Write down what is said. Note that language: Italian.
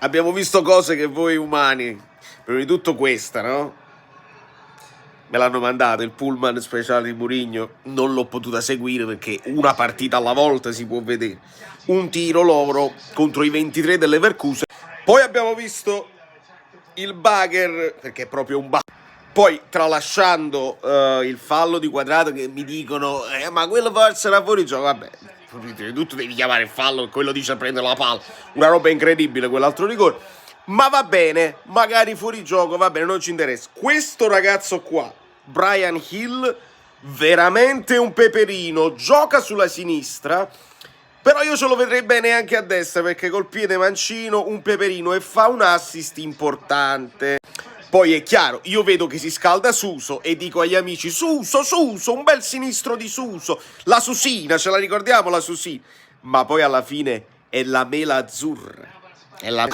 abbiamo visto cose che voi umani, prima di tutto questa, no? Me l'hanno mandato, il pullman speciale di Mourinho, non l'ho potuta seguire perché una partita alla volta si può vedere. Un tiro loro contro i 23 delle Leverkusen. Poi abbiamo visto il bugger, perché è proprio un bugger. Poi, tralasciando il fallo di Quadrato, che mi dicono ma quello forse era fuori gioco, vabbè, prima di tutto devi chiamare il fallo, quello dice a prendere la palla, una roba incredibile quell'altro rigore. Ma va bene, magari fuori gioco, va bene, non ci interessa. Questo ragazzo qua, Brian Hill, veramente un peperino, gioca sulla sinistra, però io ce lo vedrei bene anche a destra, perché col piede mancino, un peperino, e fa un assist importante. Poi è chiaro, io vedo che si scalda Suso e dico agli amici: Suso, Suso, un bel sinistro di Suso, la Susina, ce la ricordiamo la Susina? Ma poi alla fine è la mela azzurra, è la